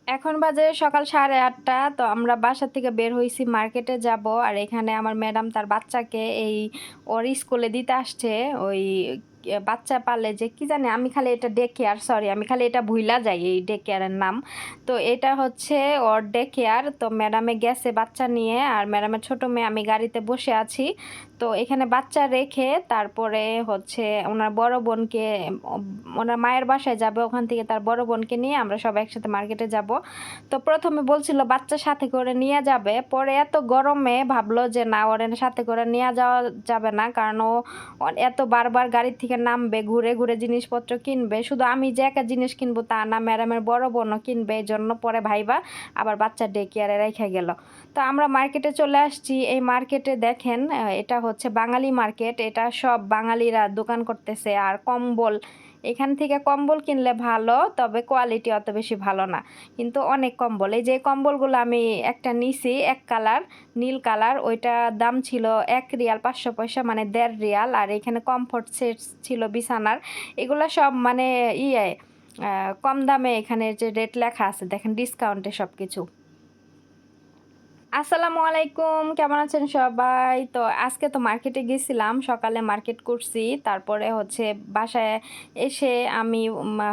এখন বাজে সকাল 8:30। তো আমরা বাসা থেকে বের হইছি, মার্কেটে যাব। আর এখানে আমার ম্যাডাম তার বাচ্চাকে ওর স্কুলে দিতে আসছে। ওই বাচ্চা পালে যে কি জানি, আমি খালি এটা ডে কেয়ার, সরি আমি খালি এটা ভুইলা যাই এই ডে কেয়ারের নাম। তো এটা হচ্ছে ওর ডে কেয়ার। তো ম্যাডামে গেছে বাচ্চা নিয়ে, আর ম্যাডামের ছোট মেয়ে, আমি গাড়িতে বসে আছি। তো এখানে বাচ্চা রেখে তারপরে হচ্ছে ওনার বড় বোনকে, ওনার মায়ের বাসায় যাবে, ওখান থেকে তার বড় বোনকে নিয়ে আমরা সব একসাথে মার্কেটে যাব। তো প্রথমে বলছিল বাচ্চা সাথে করে নিয়ে যাবে, পরে এত গরমে ভাবলো যে না, ওর সাথে করে নিয়ে যাওয়া যাবে না, কারণ ও এত বারবার গাড়ির থেকে নামবে, ঘুরে ঘুরে জিনিসপত্র কিনবে। শুধু আমি যে একা জিনিস কিনবো তা না, ম্যাডামের বড় বোনও কিনবে, এই জন্য পরে ভাইবা আবার বাচ্চা ডে কেয়ারে রেখে গেল। তো আমরা মার্কেটে চলে আসছি। এই মার্কেটে দেখেন, এটা হচ্ছে বাঙালি মার্কেট, এটা সব বাঙালিরা দোকান করতেছে। আর কম্বল, এখান থেকে কম্বল কিনলে ভালো, তবে কোয়ালিটি অত বেশি ভালো না, কিন্তু অনেক কম্বল। এই যে কম্বলগুলো আমি একটা নিছি, এক কালার, নীল কালার, ওইটা দাম ছিল 1 রিয়াল 500 পয়সা, মানে 1.5 রিয়াল। আর এখানে কমফোর্ট সেট ছিল বিছানার, এগুলো সব মানে ইয়ে কম দামে, এখানে যে রেট লেখা আছে দেখেন, ডিসকাউন্টে সব কিছু। আসসালামু আলাইকুম, কেমন আছেন সবাই? তো আজকে তো মার্কেটে গেছিলাম, সকালে মার্কেট করছি, তারপরে হচ্ছে বাসায় এসে আমি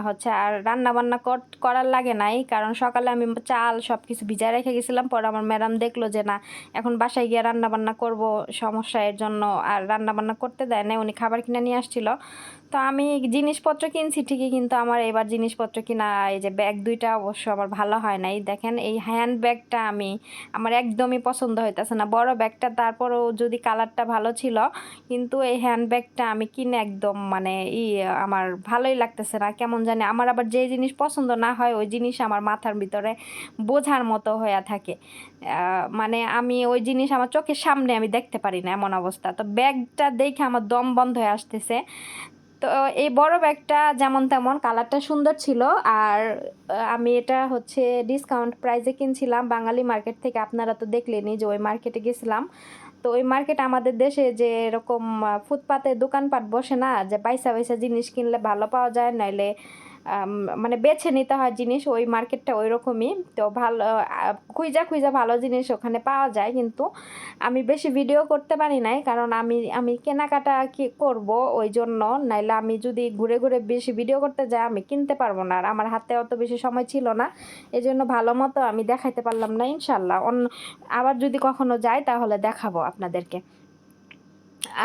হচ্ছে আর রান্না বান্না করার লাগে নাই, কারণ সকালে আমি চাল সব কিছু ভিজায় রেখে গেছিলাম। পরে আমার ম্যাডাম দেখলো যে না, এখন বাসায় গিয়ে রান্না বান্না করব, সমস্যা, এর জন্য আর রান্না বান্না করতে দেয় না, উনি খাবার কিনে নিয়ে আসছিল। তো আমি জিনিসপত্র কিনছি ঠিকই, কিন্তু আমার এবার জিনিসপত্র কিনা, এই যে ব্যাগ দুইটা অবশ্য আমার ভালো হয় নাই। দেখেন এই হ্যান্ড ব্যাগটা আমার একদমই পছন্দ হইতেছে না, বড় ব্যাগটা তারপরেও যদি কালারটা ভালো ছিল, কিন্তু এই হ্যান্ড ব্যাগটা আমি কিনে একদম মানে আমার ভালোই লাগতেছে না, কেমন জানি। আমার আবার যে জিনিস পছন্দ না হয় ওই জিনিস আমার মাথার ভিতরে বোঝার মতো হয়ে থাকে। মানে আমি ওই জিনিস আমার চোখের সামনে আমি দেখতে পারি না, এমন অবস্থা। তো ব্যাগটা দেখে আমার দম বন্ধ হয়ে আসতেছে। তো এই বড় ব্যাগটা যেমন তেমন, কালারটা সুন্দর ছিল। আর আমি এটা হচ্ছে ডিসকাউন্ট প্রাইসে কিনছিলাম বাঙালি মার্কেট থেকে। আপনারা তো দেখলেনই যে ওই মার্কেটে গেছিলাম। তো ওই মার্কেট আমাদের দেশে যে এরকম ফুটপাতে দোকানপাট বসে না, যে পয়সা পয়সা জিনিস কিনলে ভালো পাওয়া যায়, নাইলে মানে বেছে নিতে হয় জিনিস, ওই মার্কেটটা ওই রকমই। তো ভালো খুঁজা খুঁজা ভালো জিনিস ওখানে পাওয়া যায়, কিন্তু আমি বেশি ভিডিও করতে পারি নাই, কারণ আমি আমি কেনাকাটা কি করব ওই জন্য। নাইলে আমি যদি ঘুরে ঘুরে বেশি ভিডিও করতে যাই আমি কিনতে পারবো না, আর আমার হাতে অত বেশি সময় ছিল না, এই জন্য ভালো মতো আমি দেখাইতে পারলাম না। ইনশাল্লাহ আবার যদি কখনো যাই তাহলে দেখাবো আপনাদেরকে।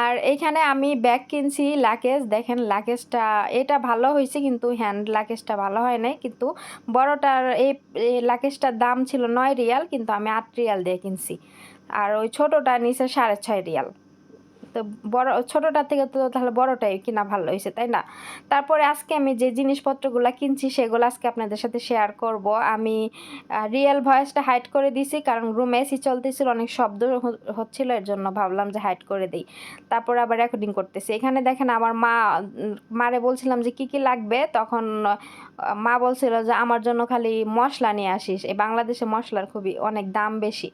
আর এইখানে আমি ব্যাগ কিনছি, লাকেজ, দেখেন লাকেজটা এটা ভালো হয়েছে, কিন্তু হ্যান্ড লাকেজটা ভালো হয় নাই। কিন্তু বড়টার এই লাকেজটার দাম ছিল 9 রিয়াল, কিন্তু আমি 8 রিয়াল দিয়ে কিনছি। আর ওই ছোটোটা নিচে 6.5 রিয়াল। তো বড় ছোটোটার থেকে তো তাহলে বড়টাই কিনা ভালো হয়েছে, তাই না? তারপরে আজকে আমি যে জিনিসপত্রগুলো কিনছি সেগুলো আজকে আপনাদের সাথে শেয়ার করব। আমি রিয়েল ভয়েসটা হাইড করে দিছি, কারণ রুমে এসি চলতেছিল, অনেক শব্দ হচ্ছিল, এর জন্য ভাবলাম যে হাইড করে দিই। তারপরে আবার রেকর্ডিং করতেছি। এখানে দেখেন আমার মারে বলছিলাম যে কি কি লাগবে, তখন মা বলছিল যে আমার জন্য খালি মশলা নিয়ে আসিস, এই বাংলাদেশে মশলার খুবই অনেক দাম বেশি।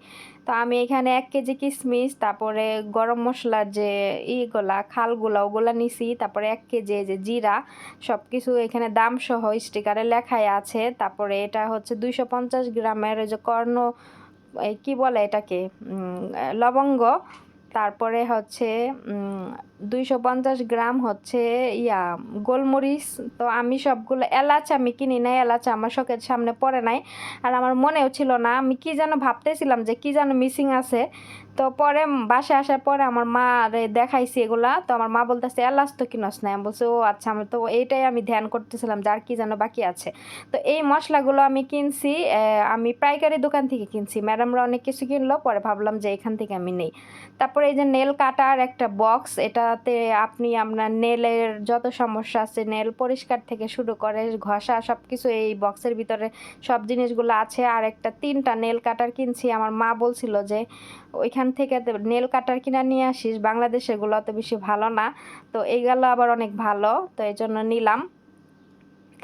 তো আমি এখানে 1 কেজি কিশমিশ, তারপরে গরম মশলার যে খালগুলা ওগুলা নিছি, তারপরে 1 কেজি যে জিরা, সব কিছু এখানে দাম সহ স্টিকারে লেখাই আছে। তারপরে এটা হচ্ছে 250 গ্রামের ওই যে কি বলে এটাকে, লবঙ্গ। তারপরে হচ্ছে 250 গ্রাম হচ্ছে গোলমরিচ। তো আমি সবগুলো, এলাচ আমি কিনি নাই, এলাচ আমার শখের সামনে পড়ে নাই, আর আমার মনেও ছিল না। আমি কি যেন ভাবতেছিলাম যে কি যেন মিসিং আছে। তো পরে বাসায় আসার পরে আমার মা দেখাইছি এগুলা, তো আমার মা বলতেছে এলাচ তো কিনস না। আমি বলছি ও আচ্ছা, আমি তো এইটাই আমি ধ্যান করতেছিলাম যার কি যেন বাকি আছে। তো এই মশলাগুলো আমি কিনছি, আমি পাইকারি দোকান থেকে কিনছি। ম্যাডামরা অনেক কিছু কিনলো, পরে ভাবলাম যে এখান থেকে আমি নেই। তারপরে এই যে নেল কাটার একটা বক্স, এটাতে আপনি আপনার নেলের যত সমস্যা আছে, নেল পরিষ্কার থেকে শুরু করে ঘষা, সব কিছু এই বক্সের ভিতরে সব জিনিসগুলো আছে। আর একটা 3টা নেল কাটার কিনছি। আমার মা বলছিল যে ওইখান থেকে নেল কাটার কিনা নিয়ে আসিস, বাংলাদেশেগুলো অত বেশি ভালো না। তো এইগুলো আবার অনেক ভালো, তো এই জন্য নিলাম।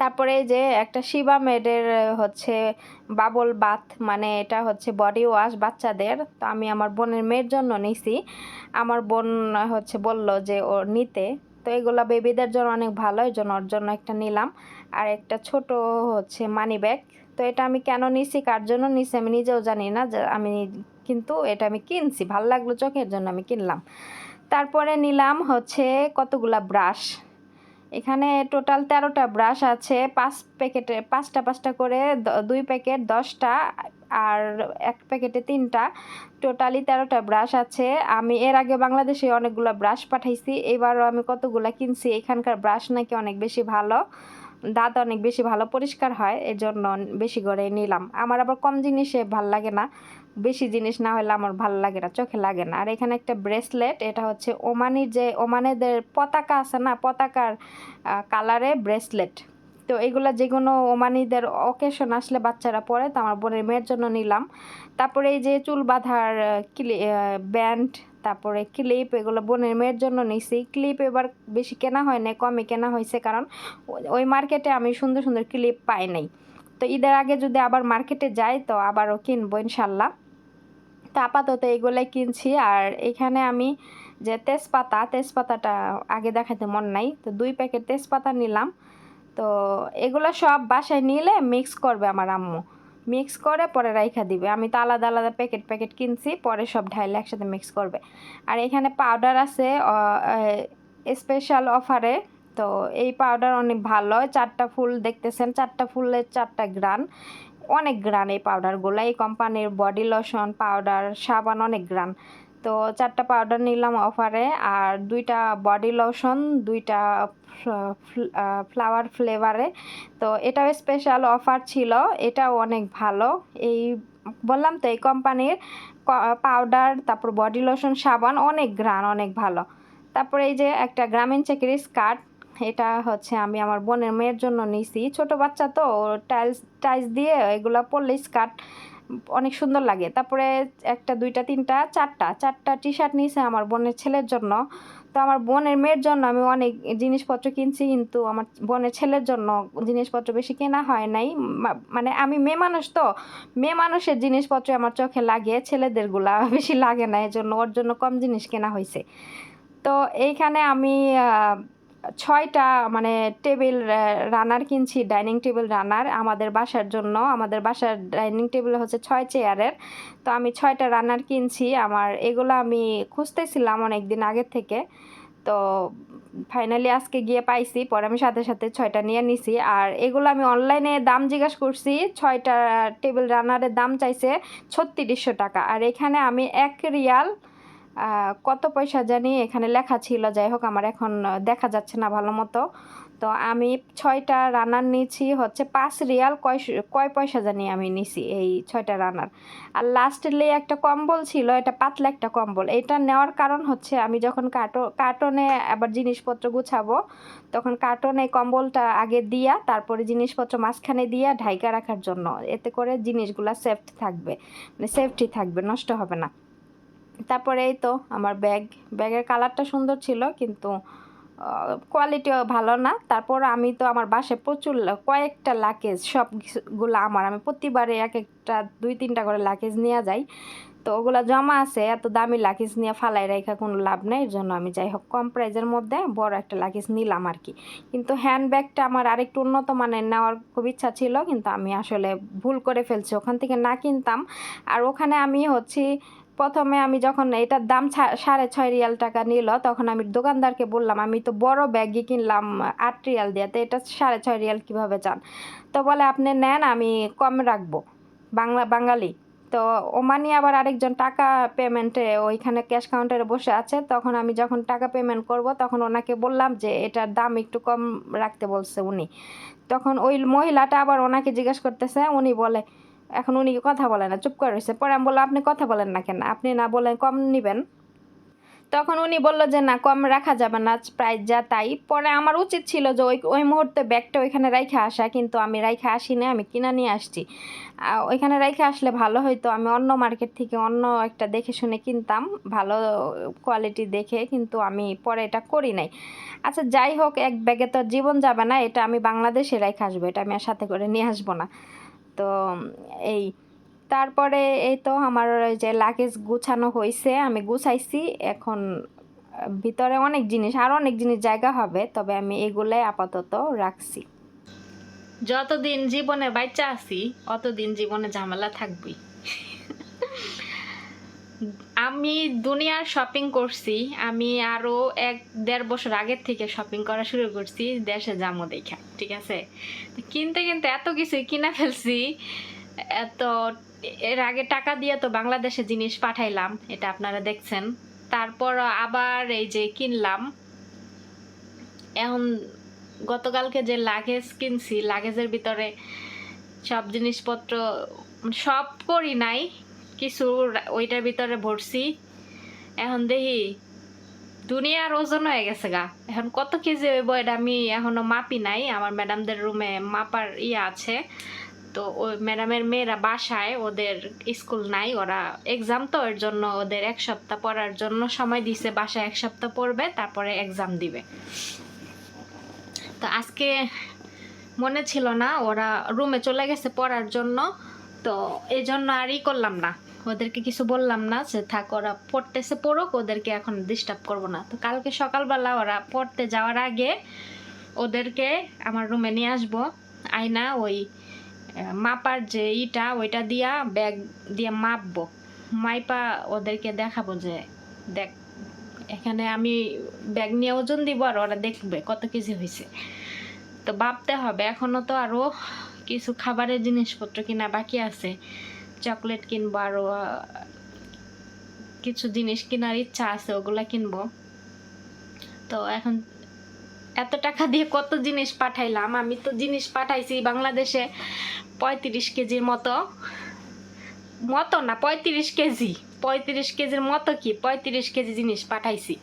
তারপরে এই যে একটা শিবা মেডের হচ্ছে বাবল বাথ, মানে এটা হচ্ছে বডি ওয়াশ বাচ্চাদের। তো আমি আমার বোনের মেয়ের জন্য নিছি, আমার বোন হচ্ছে বলল যে ওর নিতে। তো এগুলো বেবিদের জন্য অনেক ভালো, এই জন্য ওর জন্য একটা নিলাম। আর একটা ছোট হচ্ছে মানি ব্যাগ। তো তো এটা আমি কেন নিছি, কার জন্য নিছি আমি নিজেও জানি না, যে আমি কিন্তু এটা আমি কিনছি, ভালো লাগলো চোখের জন্য আমি কিনলাম। তারপরে নিলাম হচ্ছে কতগুলা ব্রাশ। এখানে টোটাল 13টা ব্রাশ আছে, 5 প্যাকেটে 5টা করে, 2 প্যাকেট 10টা আর 1 প্যাকেটে 3টা, টোটালি 13টা ব্রাশ আছে। আমি এর আগে বাংলাদেশে অনেকগুলো ব্রাশ পাঠাইছি, এবারও আমি কতগুলা কিনছি। এখানকার ব্রাশ নাকি অনেক বেশি ভালো, দাঁত অনেক বেশি ভালো পরিষ্কার হয়, এর জন্য বেশি করে নিলাম। আমার আবার কম জিনিসে ভাল লাগে না, বেশি জিনিস না হলে আমার ভালো লাগে না, চোখে লাগে না। আর এখানে একটা ব্রেসলেট, এটা হচ্ছে ওমানির যে ওমানেদের পতাকা আছে না, পতাকার কালারে ব্রেসলেট। তো এগুলা যে কোনো ওমানিদের অকেশন আসলে বাচ্চারা পরে, তো আমার বোনের মেয়ের জন্য নিলাম। তারপরে এই যে চুল বাঁধার ব্যান্ড, তারপরে ক্লিপ, এগুলো বোনের মেয়ের জন্য নিছি। ক্লিপ এবার বেশি কেনা হয় না, কমই কেনা হয়েছে, কারণ ওই মার্কেটে আমি সুন্দর সুন্দর ক্লিপ পাই নাই। তো ঈদের আগে যদি আবার মার্কেটে যাই তো আবারও কিনবো ইনশাল্লাহ। তো আপাতত এগুলোই কিনছি। আর এখানে আমি যে তেজপাতাটা আগে দেখাতে মন নাই, তো 2 প্যাকেট তেজপাতা নিলাম। তো এগুলো সব বাসায় নিলে মিক্স করবে আমার আম্মু, মিক্স করে পরে রাইখা দিবে। আমি তো আলাদা আলাদা প্যাকেট কিনছি, পরে সব ঢাইলে একসাথে মিক্স করবে। আর এখানে পাউডার আছে স্পেশাল অফারে। তো এই পাউডার অনেক ভালো, 4টা ফুল দেখতেছেন, 4টা ফুলের 4টা গ্রান, অনেক গ্রান এই পাউডারগুলো। এই কোম্পানির বডি লোশন, পাউডার, সাবান অনেক গ্রান। তো 4টা পাউডার নিলাম অফারে, আর 2টা বডি লোশন, 2টা ফ্লাওয়ার ফ্লেভারে। তো এটাও স্পেশাল অফার ছিল, এটাও অনেক ভালো। এই বললাম তো এই কোম্পানির পাউডার, তারপর বডি লোশন, সাবান অনেক গ্রান, অনেক ভালো। তারপরে এই যে একটা গ্রামীণ চাকির স্কার্ট, এটা হচ্ছে আমি আমার বোনের মেয়ের জন্য নিছি। ছোট বাচ্চা তো, টাইলস দিয়ে এগুলো পরলে স্কার্ট অনেক সুন্দর লাগে। তারপরে 1টা 2টা 3টা 4টা টি শার্ট নিয়েছে আমার বোনের ছেলের জন্য। তো আমার বোনের মেয়ের জন্য আমি অনেক জিনিসপত্র কিনছি, কিন্তু আমার বোনের ছেলের জন্য জিনিসপত্র বেশি কেনা হয় নাই। মানে আমি মেয়ে মানুষ, তো মেয়ে মানুষের জিনিসপত্র আমার চোখে লাগে, ছেলেদেরগুলা বেশি লাগে না, এই জন্য ওর জন্য কম জিনিস কেনা হয়েছে। তো এইখানে আমি 6টা মানে টেবিল রানার কিনছি, ডাইনিং টেবিল রানার আমাদের বাসার জন্য। আমাদের বাসার ডাইনিং টেবিল হচ্ছে 6 চেয়ারের। তো আমি 6টা রানার কিনছি। আমার এগুলো আমি খুঁজতেছিলাম অনেক দিন আগের থেকে, তো ফাইনালি আজকে গিয়ে পাইছি, পরে আমি সাথে সাথে 6টা নিয়ে নিছি। আর এগুলো আমি অনলাইনে দাম জিজ্ঞাসা করছি, 6টা টেবিল রানারের দাম চাইছে 3600 টাকা। আর এখানে আমি 1 রিয়াল কত পয়সা জানি এখানে লেখা ছিল, যাই হোক আমার এখন দেখা যাচ্ছে না ভালো মতো। তো আমি 6টা রানার নিয়েছি হচ্ছে 5 রিয়াল কয় পয়সা জানি আমি নিছি এই 6টা রানার। আর লাস্টলি একটা কম্বল ছিল, এটা পাতলা একটা কম্বল। এটা নেওয়ার কারণ হচ্ছে আমি যখন কার্টনে আবার জিনিসপত্র গুছাবো, তখন কার্টনে কম্বলটা আগে দিয়া তারপরে জিনিসপত্র মাঝখানে দিয়া ঢাইকা রাখার জন্য, এতে করে জিনিসগুলা সেফটি থাকবে, নষ্ট হবে না। তারপরে এই তো আমার ব্যাগের কালারটা সুন্দর ছিল, কিন্তু কোয়ালিটিও ভালো না। তারপর আমি তো আমার বাসায় প্রচুর কয়েকটা লাকেজ, সবগুলো আমি প্রতিবারে এক একটা 2-3টা করে লাকেজ নিয়ে যাই। তো ওগুলা জমা আছে, এত দামি লাকেজ নিয়ে ফালাই রেখা কোনো লাভ নেই, এর জন্য আমি যাই হোক কম প্রাইজের মধ্যে বড় একটা লাকেজ নিলাম আর কি। কিন্তু হ্যান্ডব্যাগটা আমার আরেকটু উন্নত মানের নেওয়ার খুব ইচ্ছা ছিল, কিন্তু আমি আসলে ভুল করে ফেলছি, ওখান থেকে না কিনতাম। আর ওখানে আমি হচ্ছি প্রথমে আমি যখন এটার দাম 6.5 রিয়াল টাকা নিল, তখন আমি দোকানদারকে বললাম আমি তো বড় ব্যাগই কিনলাম 8 রিয়াল দিয়ে, তো এটা 6.5 রিয়াল কীভাবে চান? তো বলে আপনি নেন, আমি কম রাখবো, বাঙালি। তো ওমানি আবার আরেকজন টাকা পেমেন্টে ওইখানে ক্যাশ কাউন্টারে বসে আছে, তখন আমি যখন টাকা পেমেন্ট করব তখন ওনাকে বললাম যে এটার দাম একটু কম রাখতে বলছে উনি। তখন ওই মহিলাটা আবার ওনাকে জিজ্ঞেস করতেছে, উনি বলে, এখন উনি কথা বলে না, চুপ করে রয়েছে। পরে আমি বললাম আপনি কথা বলেন না কেন, আপনি না বলেন কম নেবেন? তখন উনি বললো যে না, কম রাখা যাবে না, প্রাইস যা তাই। পরে আমার উচিত ছিল যে ওই মুহূর্তে ব্যাগটা ওইখানে রাইখে আসা, কিন্তু আমি রাইখে আসি না, আমি কিনা নিয়ে আসছি। ওইখানে রাইখে আসলে ভালো হইতো, আমি অন্য মার্কেট থেকে অন্য একটা দেখে শুনে কিনতাম, ভালো কোয়ালিটি দেখে, কিন্তু আমি পরে এটা করি নাই। আচ্ছা যাই হোক, এক ব্যাগে তো জীবন যাবে না, এটা আমি বাংলাদেশে রাইখে আসবো, এটা আমি আর সাথে করে নিয়ে আসবো না। তো এই তারপরে এই তো আমার ওই যে লাগেজ গুছানো হয়েছে, আমি গুছাইছি। এখন ভিতরে অনেক জিনিস, আরও অনেক জিনিস জায়গা হবে, তবে আমি এগুলাই আপাতত রাখছি। যতদিন জীবনে বাচ্চা আছি অতদিন জীবনে ঝামেলা থাকবি। আমি দুনিয়ার শপিং করছি, আমি আরো 1-1.5 বছর আগের থেকে শপিং করা শুরু করছি দেশে যাবো দেখা, ঠিক আছে। কিনতে কিনতে এত কিছু কিনা ফেলছি, এত এর আগে টাকা দিয়ে তো বাংলাদেশে জিনিস পাঠাইলাম, এটা আপনারা দেখছেন। তারপর আবার এই যে কিনলাম, এখন গতকালকে যে লাগেজ কিনছি, লাগেজের ভিতরে সব জিনিসপত্র সব করি নাই, কিছু ওইটার ভিতরে ভরছি। এখন দেখি দুনিয়ার ওজন হয়ে গেছে গা। এখন কত কেজি হইব এটা আমি এখনো মাপি নাই। আমার ম্যাডামদের রুমে মাপার আছে, তো ওই ম্যাডামের মেয়েরা বাসায়, ওদের স্কুল নাই, ওরা এক্সাম, তো এর জন্য ওদের 1 সপ্তাহ পড়ার জন্য সময় দিছে, বাসায় 1 সপ্তাহ পড়বে তারপরে এক্সাম দিবে। তো আজকে মনে ছিল না, ওরা রুমে চলে গেছে পড়ার জন্য, তো এই জন্য আর করলাম না, ওদেরকে কিছু বললাম না যে থাক, ওরা পড়তেছে পড়ুক, ওদেরকে এখন ডিস্টার্ব করব না। তো কালকে সকালবেলা ওরা পড়তে যাওয়ার আগে ওদেরকে আমার রুমে নিয়ে আসবো, আয়না ওই মাপার যে ওইটা দিয়া ব্যাগ দিয়ে মাপবো, মাইপা ওদেরকে দেখাবো যে দেখ এখানে আমি ব্যাগ নিয়ে ওজন দিব, আর ওরা দেখবে কত কেজি হয়েছে। তো ভাবতে হবে, এখনো তো আরো কিছু খাবারের জিনিসপত্র কিনা বাকি আছে, চকলেট কিনবো, আরো কিছু জিনিস কেনার ইচ্ছা আছে, ওগুলা কিনবো। তো এখন এত টাকা দিয়ে কত জিনিস পাঠাইলাম, আমি তো জিনিস পাঠাইছি বাংলাদেশে 35 কেজির মতো না, 35 কেজি, 35 কেজির মতো কি 35 কেজি জিনিস পাঠাইছি।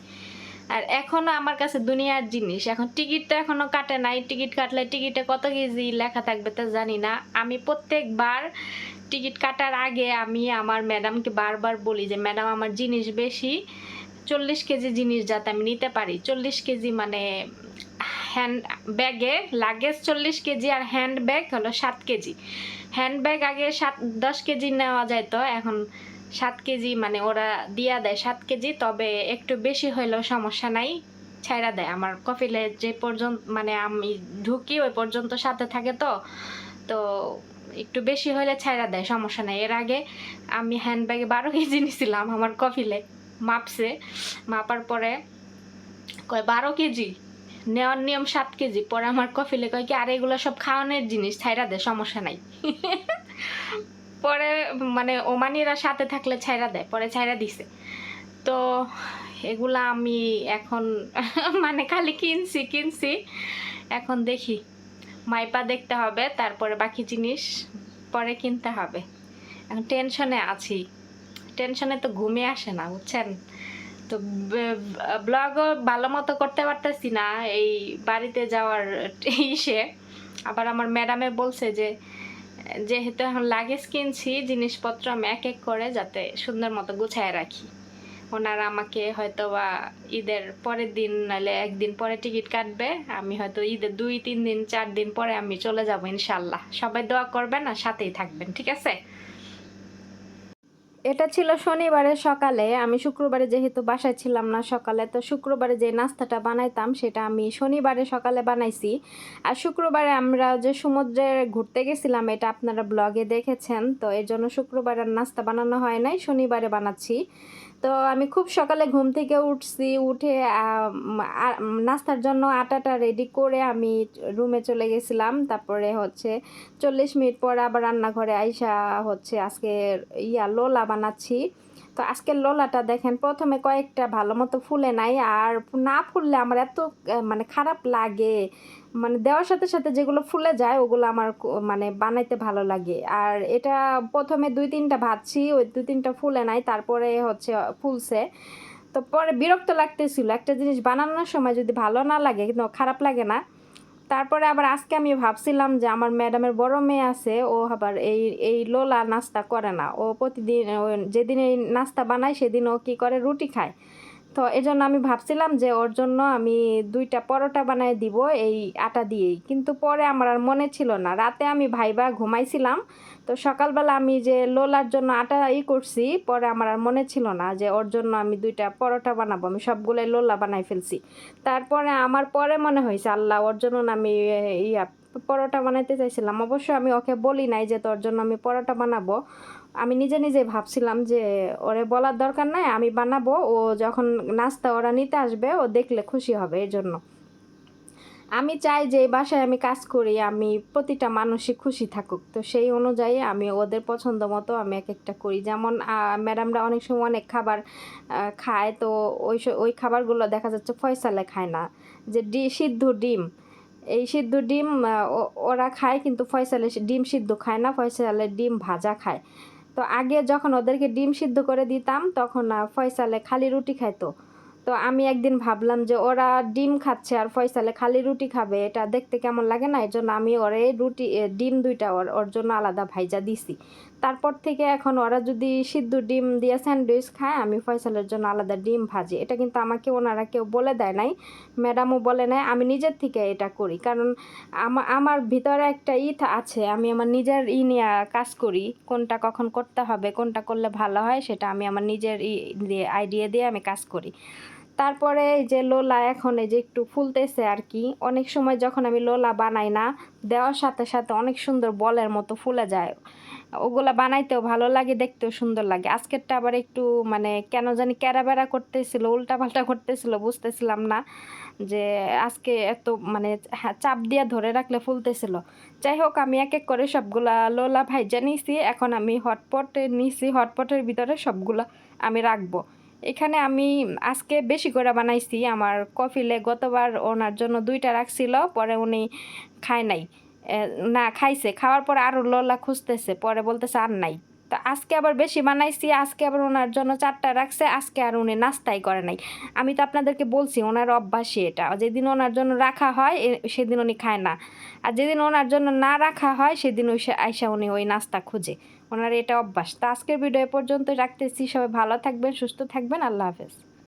আর এখনো আমার কাছে দুনিয়ার জিনিস, এখন টিকিটটা এখনো কাটে নাই, টিকিট কাটলে টিকিটে কত কেজি লেখা থাকবে তা জানি না। আমি প্রত্যেকবার টিকিট কাটার আগে আমি আমার ম্যাডামকে বারবার বলি যে ম্যাডাম আমার জিনিস বেশি, 40 কেজি জিনিস যাতে আমি নিতে পারি। 40 কেজি মানে হ্যান্ড ব্যাগে লাগেজ 40 কেজি, আর হ্যান্ড ব্যাগ হলো 7 কেজি। হ্যান্ড ব্যাগ আগে 10 কেজি নেওয়া যায়, তো এখন 7 কেজি মানে ওরা দিয়া দেয় 7 কেজি, তবে একটু বেশি হইলেও সমস্যা নাই, ছাইরা দেয়। আমার কফিলে যে পর্যন্ত মানে আমি ঢুকি ওই পর্যন্ত সাথে থাকে, তো তো একটু বেশি হলে ছাইরা দেয়, সমস্যা নাই। এর আগে আমি হ্যান্ডব্যাগে 12 কেজি নিয়েছিলাম, আমার কফিলে মাপছে, মাপার পরে কয় 12 কেজি, নেওয়ার নিয়ম 7 কেজি। পরে আমার কফিলে কয় কি আর এগুলো সব খাওয়ানোর জিনিস, ছাইরা দেয়, সমস্যা নাই। পরে মানে ওমানিরা সাথে থাকলে ছাইরা দেয়, পরে ছাইরা দিছে। তো এগুলা আমি এখন মানে খালি কিনছি, এখন দেখি মাইপা দেখতে হবে, তারপরে বাকি জিনিস পরে কিনতে হবে। এখন টেনশনে আছি, টেনশনে তো ঘুমে আসে না, বুঝছেন। তো ব্লগও ভালো মতো করতে পারতেছি না এই বাড়িতে যাওয়ার ইসে। আবার আমার ম্যাডামে বলছে যে যেহেতু এখন লাগেজ কিনছি, জিনিসপত্র আমি এক এক করে যাতে সুন্দর মতো গুছায় রাখি। ওনারা আমাকে হয়তো বা ঈদের পরের দিন নাহলে একদিন পরে টিকিট কাটবে, আমি হয়তো ঈদের 2-3 দিন 4 দিন পরে আমি চলে যাব ইনশাল্লাহ। সবাই দোয়া করবেন আর সাথেই থাকবেন, ঠিক আছে। এটা ছিল শনিবারের সকালে, আমি শুক্রবারে যেহেতু বাসায় ছিলাম না সকালে, তো শুক্রবারে যে নাস্তাটা বানাইতাম সেটা আমি শনিবারে সকালে বানাইছি। আর শুক্রবারে আমরা যে সমুদ্রে ঘুরতে গেছিলাম এটা আপনারা ব্লগে দেখেছেন, তো এর জন্য শুক্রবারের নাস্তা বানানো হয় নাই, শনিবারে বানাচ্ছি। তো আমি খুব সকালে ঘুম থেকে উঠছি, উঠে নাস্তার জন্য আটাটা রেডি করে আমি রুমে চলে গেছিলাম। তারপরে হচ্ছে 40 মিনিট পর আবার রান্নাঘরে আইসা হচ্ছে আজকে লোলা বানাচ্ছি। তো আজকের লোলাটা দেখেন, প্রথমে কয়েকটা ভালো মতো ফুলে নাই, আর না ফুললে আমার এত মানে খারাপ লাগে, মানে দেওয়ার সাথে সাথে যেগুলো ফুলে যায় ওগুলো আমার মানে বানাইতে ভালো লাগে। আর এটা প্রথমে 2-3টা ভাজছি, ওই 2-3টা ফুলে নাই, তারপরে হচ্ছে ফুলছে। তো পরে বিরক্ত লাগতেছিল, একটা জিনিস বানানোর সময় যদি ভালো না লাগে কিন্তু খারাপ লাগে না। তারপরে আবার আজকে আমি ভাবছিলাম যে আমার ম্যাডামের বড় মেয়ে আছে, ও আবার এই লোলা নাস্তা করে না, ও প্রতিদিন যেদিন এই নাস্তা বানায় সেদিন ও কী করে, রুটি খায়। তো এজন্য আমি ভাবছিলাম যে ওর জন্য আমি 2টা পরোটা বানায় দিব এই আটা দিয়েই, কিন্তু পরে আমার আর মনে ছিল না, রাতে আমি ভাইবা ঘুমাইছিলাম। তো সকালবেলা আমি যে লোলার জন্য আটা করছি, পরে আমার আর মনে ছিল না যে ওর জন্য আমি 2টা পরোটা বানাবো, আমি সবগুলোই লোলা বানাই ফেলছি। তারপরে আমার পরে মনে হয়েছে আল্লাহ, ওর জন্য আমি পরোটা বানাইতে চাইছিলাম। অবশ্য আমি ওকে বলি নাই যে তোর জন্য আমি পরোটা বানাবো। আমি নিজে নিজেই ভাবছিলাম যে ওরে বলার দরকার নাই, আমি বানাবো, ও যখন নাস্তা ওরা নিতে আসবে ও দেখলে খুশি হবে, এই জন্য। আমি চাই যে এই বাসায় আমি কাজ করি, আমি প্রতিটা মানুষই খুশি থাকুক। তো সেই অনুযায়ী আমি ওদের পছন্দ মতো আমি এক একটা করি। যেমন ম্যাডামরা অনেক সময় অনেক খাবার খায়, তো ওই খাবারগুলো দেখা যাচ্ছে ফয়সালে খায় না। যে সিদ্ধ ডিম, এই সিদ্ধ ডিম ওরা খায়, কিন্তু ফয়সালে ডিম সিদ্ধ খায় না, ফয়সালে ডিম ভাজা খায়। তো আগে যখন ওদেরকে ডিম সিদ্ধ করে দিতাম তখন ফয়সালে খালি রুটি খাইতো। তো আমি একদিন ভাবলাম যে ওরা ডিম খাচ্ছে আর ফয়সালে খালি রুটি খাবে, এটা দেখতে কেমন লাগে না, এর জন্য আমি ওরে ডিম দুইটা ওর জন্য আলাদা ভাইজা দিছি। তারপর থেকে এখন ওরা যদি সিদ্ধ ডিম দিয়ে স্যান্ডউইচ খায়, আমি ফয়সালের জন্য আলাদা ডিম ভাজি। এটা কিন্তু আমাকে ওনারা কেউ বলে দেয় নাই, ম্যাডামও বলে নাই, আমি নিজের থেকে এটা করি। কারণ আমার ভিতরে একটা আছে, আমি আমার নিজের নিয়ে কাজ করি, কোনটা কখন করতে হবে, কোনটা করলে ভালো হয়, সেটা আমি আমার নিজের আইডিয়া দিয়ে আমি কাজ করি। তারপরে এই যে লোলা এখন এই যে একটু ফুলতেছে আর কি। অনেক সময় যখন আমি লোলা বানাই না, দেওয়ার সাথে সাথে অনেক সুন্দর বলের মতো ফুলে যায়। ওগুলা বানাইতেও ভালো লাগে, দেখতেও সুন্দর লাগে। আজকেরটা আবার একটু মানে কেন জানি ক্যারাবেরা করতেছিল, উল্টাপাল্টা করতেছিল, বুঝতেছিলাম না যে আজকে এত মানে চাপ দিয়ে ধরে রাখলে ফুলতেছিল। যাই হোক, আমি এক এক করে সবগুলা লোলা ভাইজা নিছি। এখন আমি হটপটে নিছি, হটপটের ভিতরে সবগুলা আমি রাখবো। এখানে আমি আজকে বেশি করে বানাইছি। আমার কফিলে গতবার ওনার জন্য 2টা রাখছিল, পরে উনি খায় নাই। না, খাইছে, খাওয়ার পর আরও লোলা খুঁজতেছে, পরে বলতেছে আর নাই। তো আজকে আবার বেশি বানাইছি, আজকে আবার ওনার জন্য 4টা রাখছে, আজকে আর উনি নাস্তাই করে নাই। আমি তো আপনাদেরকে বলছি ওনার অভ্যাসই এটা, যেদিন ওনার জন্য রাখা হয় সেদিন উনি খায় না, আর যেদিন ওনার জন্য না রাখা হয় সেদিন আইসা উনি ওই নাস্তা খুঁজে। ওনার এটা অভ্যাস। তো আজকের ভিডিও এ পর্যন্ত রাখতেছি। সবাই ভালো থাকবেন, সুস্থ থাকবেন, আল্লাহ হাফেজ।